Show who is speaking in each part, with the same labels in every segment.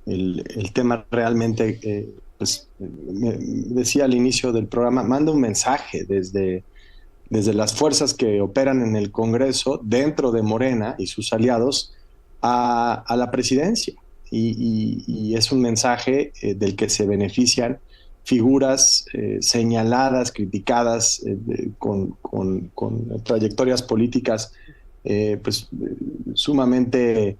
Speaker 1: el tema realmente, pues me decía al inicio del programa, manda un mensaje desde las fuerzas que operan en el Congreso, dentro de Morena y sus aliados, a la presidencia. Y es un mensaje del que se benefician figuras señaladas, criticadas, con trayectorias políticas pues, sumamente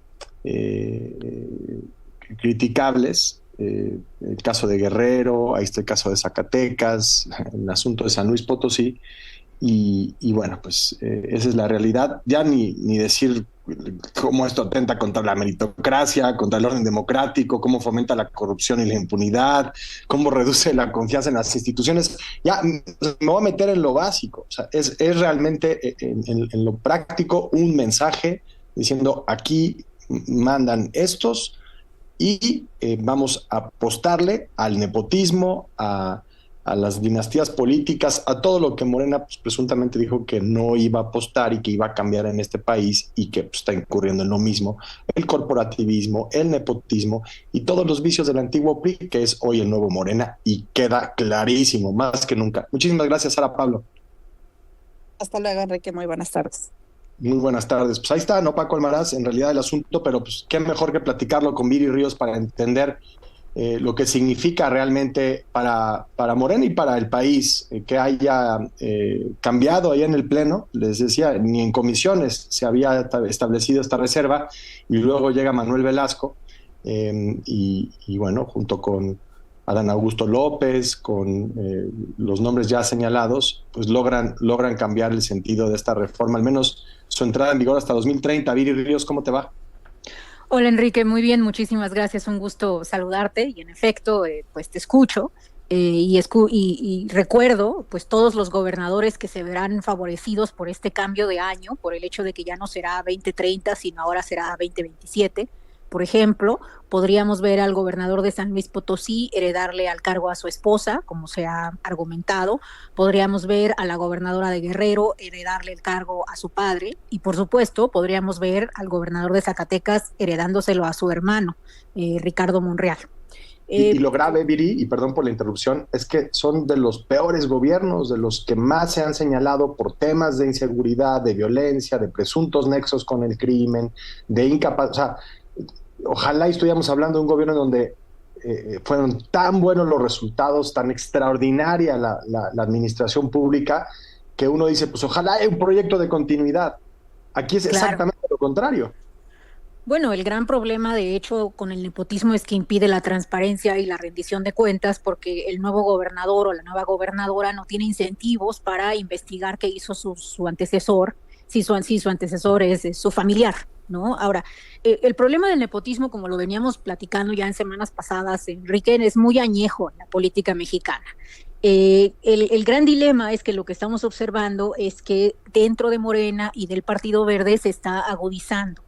Speaker 1: criticables. El caso de Guerrero, ahí está el caso de Zacatecas, el asunto de San Luis Potosí, y bueno, pues esa es la realidad. Ya ni decir cómo esto atenta contra la meritocracia, contra el orden democrático, cómo fomenta la corrupción y la impunidad, cómo reduce la confianza en las instituciones. Ya me voy a meter en lo básico. O sea, es realmente en lo práctico un mensaje diciendo aquí mandan estos y vamos a apostarle al nepotismo, a las dinastías políticas, a todo lo que Morena pues, presuntamente dijo que no iba a apostar y que iba a cambiar en este país y que pues, está incurriendo en lo mismo, el corporativismo, el nepotismo y todos los vicios del antiguo PRI, que es hoy el nuevo Morena, y queda clarísimo, más que nunca. Muchísimas gracias, Sara Pablo.
Speaker 2: Hasta luego, Enrique. Muy buenas tardes.
Speaker 1: Muy buenas tardes. Pues ahí está, ¿no, Paco Almaraz? En realidad el asunto, pero pues qué mejor que platicarlo con Viri Ríos para entender lo que significa realmente para Morena y para el país, que haya cambiado ahí en el Pleno. Les decía, ni en comisiones se había establecido esta reserva, y luego llega Manuel Velasco, y bueno, junto con Adán Augusto López, con los nombres ya señalados, pues logran cambiar el sentido de esta reforma, al menos su entrada en vigor hasta 2030. Viri Ríos, ¿cómo te va?
Speaker 3: Hola Enrique, muy bien, muchísimas gracias, un gusto saludarte y en efecto, pues te escucho y recuerdo pues todos los gobernadores que se verán favorecidos por este cambio de año, por el hecho de que ya no será 2030, sino ahora será 2027. Por ejemplo, podríamos ver al gobernador de San Luis Potosí heredarle al cargo a su esposa, como se ha argumentado. Podríamos ver a la gobernadora de Guerrero heredarle el cargo a su padre. Y por supuesto, podríamos ver al gobernador de Zacatecas heredándoselo a su hermano, Ricardo Monreal.
Speaker 1: Y lo grave, Viri, y perdón por la interrupción, es que son de los peores gobiernos, de los que más se han señalado por temas de inseguridad, de violencia, de presuntos nexos con el crimen, de incapacidad. O sea, ojalá estuviéramos hablando de un gobierno donde fueron tan buenos los resultados, tan extraordinaria la administración pública, que uno dice, pues ojalá haya un proyecto de continuidad. Aquí es exactamente lo contrario.
Speaker 3: Bueno, el gran problema, de hecho, con el nepotismo es que impide la transparencia y la rendición de cuentas, porque el nuevo gobernador o la nueva gobernadora no tiene incentivos para investigar qué hizo su antecesor, si su antecesor es su familiar, ¿no? Ahora, el problema del nepotismo, como lo veníamos platicando ya en semanas pasadas, Enrique, es muy añejo en la política mexicana. El gran dilema es que lo que estamos observando es que dentro de Morena y del Partido Verde se está agudizando.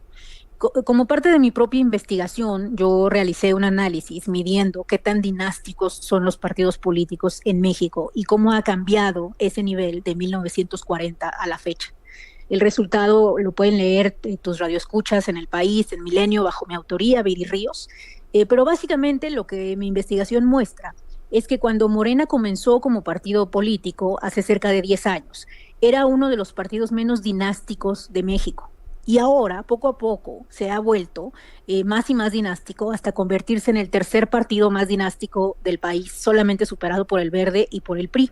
Speaker 3: Como parte de mi propia investigación, yo realicé un análisis midiendo qué tan dinásticos son los partidos políticos en México y cómo ha cambiado ese nivel de 1940 a la fecha. El resultado lo pueden leer tus radioescuchas en El País, en Milenio, bajo mi autoría, Viri Ríos. Pero básicamente lo que mi investigación muestra es que cuando Morena comenzó como partido político hace cerca de 10 años, era uno de los partidos menos dinásticos de México. Y ahora, poco a poco, se ha vuelto más y más dinástico hasta convertirse en el tercer partido más dinástico del país, solamente superado por el Verde y por el PRI.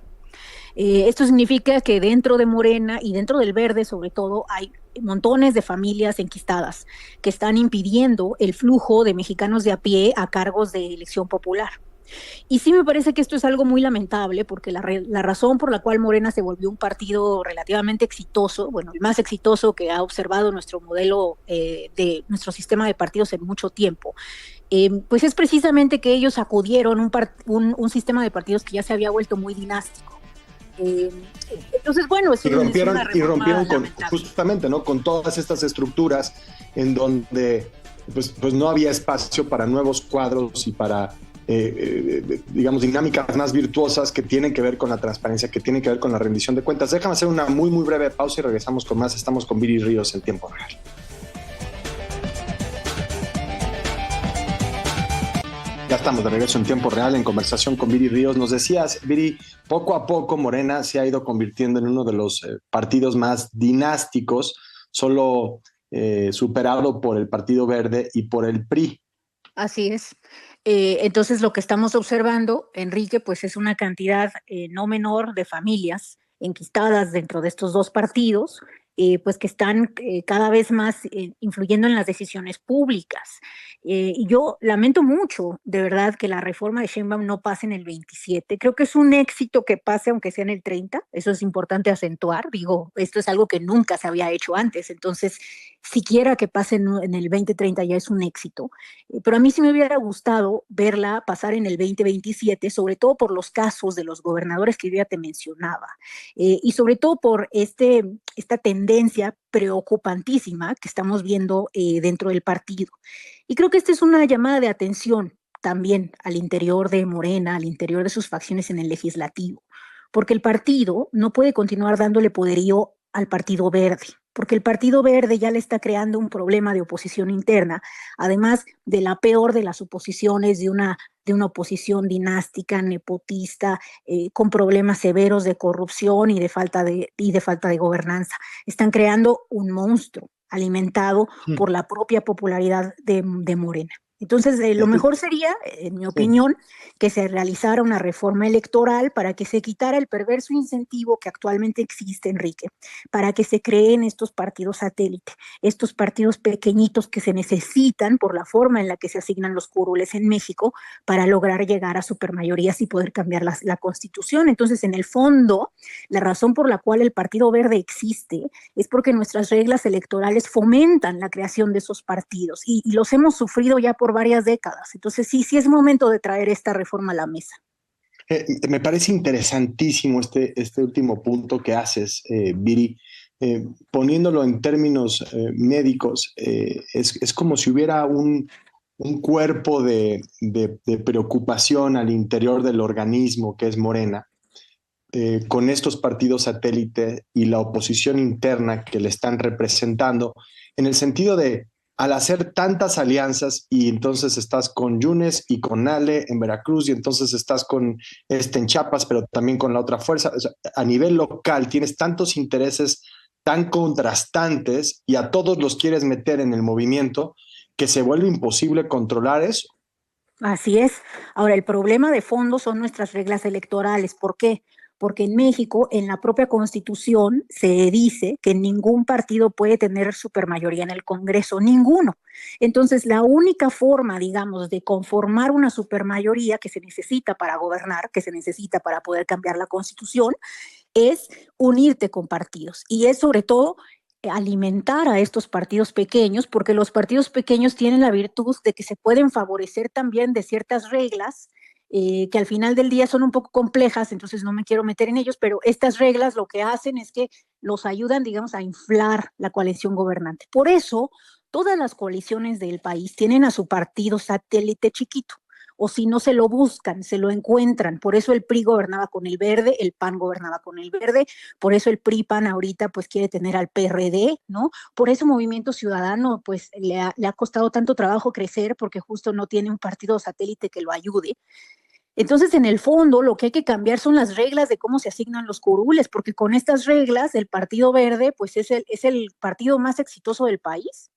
Speaker 3: Esto significa que dentro de Morena y dentro del Verde, sobre todo, hay montones de familias enquistadas que están impidiendo el flujo de mexicanos de a pie a cargos de elección popular. Y sí me parece que esto es algo muy lamentable, porque la razón por la cual Morena se volvió un partido relativamente exitoso, bueno, el más exitoso que ha observado nuestro modelo de nuestro sistema de partidos en mucho tiempo, pues es precisamente que ellos acudieron un sistema de partidos que ya se había vuelto muy dinástico. Entonces, bueno,
Speaker 1: y rompieron con, justamente, ¿no? Con todas estas estructuras en donde pues no había espacio para nuevos cuadros y para digamos, dinámicas más virtuosas que tienen que ver con la transparencia, que tienen que ver con la rendición de cuentas. Déjame hacer una muy breve pausa y regresamos con más. Estamos con Viri Ríos en tiempo real. Ya estamos de regreso en tiempo real en conversación con Viri Ríos. Nos decías, Viri, poco a poco Morena se ha ido convirtiendo en uno de los partidos más dinásticos, solo superado por el Partido Verde y por el PRI.
Speaker 3: Así es. Entonces, lo que estamos observando, Enrique, pues es una cantidad no menor de familias enquistadas dentro de estos dos partidos, pues que están cada vez más influyendo en las decisiones públicas. Y yo lamento mucho, de verdad, que la reforma de Sheinbaum no pase en el 27. Creo que es un éxito que pase, aunque sea en el 30. Eso es importante acentuar. Digo, esto es algo que nunca se había hecho antes. Entonces, siquiera que pase en el 2030 ya es un éxito. Pero a mí sí me hubiera gustado verla pasar en el 2027, sobre todo por los casos de los gobernadores que yo ya te mencionaba, y sobre todo por esta tendencia preocupantísima que estamos viendo dentro del partido. Y creo que esta es una llamada de atención también al interior de Morena, al interior de sus facciones en el legislativo, porque el partido no puede continuar dándole poderío al Partido Verde, porque el Partido Verde ya le está creando un problema de oposición interna, además de la peor de las oposiciones, de una oposición dinástica, nepotista, con problemas severos de corrupción y de falta de gobernanza. Están creando un monstruo alimentado por la propia popularidad de Morena. Entonces, lo mejor sería, en mi opinión, que se realizara una reforma electoral para que se quitara el perverso incentivo que actualmente existe, Enrique, para que se creen estos partidos satélite, estos partidos pequeñitos que se necesitan por la forma en la que se asignan los curules en México para lograr llegar a supermayorías y poder cambiar la Constitución. Entonces, en el fondo, la razón por la cual el Partido Verde existe es porque nuestras reglas electorales fomentan la creación de esos partidos y los hemos sufrido ya por varias décadas. Entonces, sí es momento de traer esta reforma a la mesa.
Speaker 1: Me parece interesantísimo este último punto que haces, Viri. Poniéndolo en términos médicos, es como si hubiera un cuerpo de preocupación al interior del organismo que es Morena, con estos partidos satélite y la oposición interna que le están representando, en el sentido de, al hacer tantas alianzas y entonces estás con Yunes y con Ale en Veracruz y entonces estás con en Chiapas, pero también con la otra fuerza, o sea, a nivel local tienes tantos intereses tan contrastantes y a todos los quieres meter en el movimiento que se vuelve imposible controlar eso.
Speaker 3: Así es. Ahora, el problema de fondo son nuestras reglas electorales. ¿Por qué? Porque en México, en la propia Constitución, se dice que ningún partido puede tener supermayoría en el Congreso, ninguno. Entonces, la única forma, digamos, de conformar una supermayoría que se necesita para gobernar, que se necesita para poder cambiar la Constitución, es unirte con partidos. Y es sobre todo alimentar a estos partidos pequeños, porque los partidos pequeños tienen la virtud de que se pueden favorecer también de ciertas reglas que al final del día son un poco complejas, entonces no me quiero meter en ellos, pero estas reglas lo que hacen es que los ayudan, digamos, a inflar la coalición gobernante. Por eso, todas las coaliciones del país tienen a su partido satélite chiquito, o si no se lo buscan, se lo encuentran. Por eso el PRI gobernaba con el verde, el PAN gobernaba con el verde, por eso el PRI-PAN ahorita pues quiere tener al PRD, ¿no? Por eso Movimiento Ciudadano pues le ha costado tanto trabajo crecer porque justo no tiene un partido satélite que lo ayude. Entonces, en el fondo, lo que hay que cambiar son las reglas de cómo se asignan los curules, porque con estas reglas, el Partido Verde, pues es el partido más exitoso del país.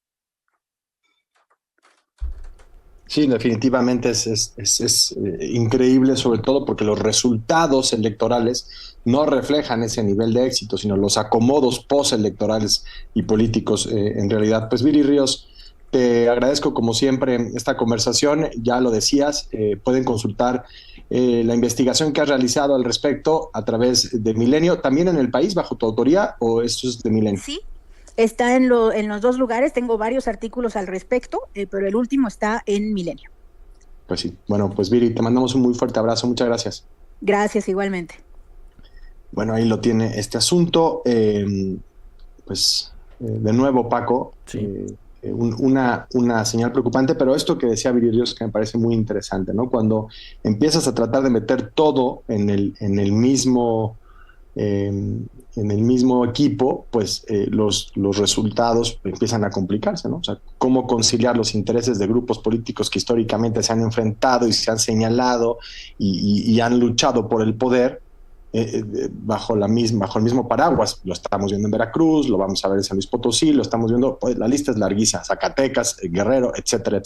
Speaker 1: Sí, definitivamente es increíble, sobre todo porque los resultados electorales no reflejan ese nivel de éxito, sino los acomodos postelectorales y políticos en realidad. Pues Viri Ríos, te agradezco como siempre esta conversación, ya lo decías, pueden consultar la investigación que has realizado al respecto a través de Milenio, también en el país, bajo tu autoría, o esto es de Milenio.
Speaker 3: Sí, está en los dos lugares, tengo varios artículos al respecto, pero el último está en Milenio.
Speaker 1: Pues sí, bueno, pues Viri, te mandamos un muy fuerte abrazo, muchas gracias.
Speaker 3: Gracias, igualmente.
Speaker 1: Bueno, ahí lo tiene este asunto. De nuevo, Paco,
Speaker 4: sí.
Speaker 1: Una señal preocupante, pero esto que decía Viri Ríos que me parece muy interesante, ¿no? Cuando empiezas a tratar de meter todo en el mismo en el mismo equipo, pues los resultados empiezan a complicarse, ¿no? O sea, cómo conciliar los intereses de grupos políticos que históricamente se han enfrentado y se han señalado y han luchado por el poder bajo el mismo paraguas. Lo estamos viendo en Veracruz, lo vamos a ver en San Luis Potosí, lo estamos viendo, pues la lista es larguísima, Zacatecas, Guerrero, etcétera, etcétera.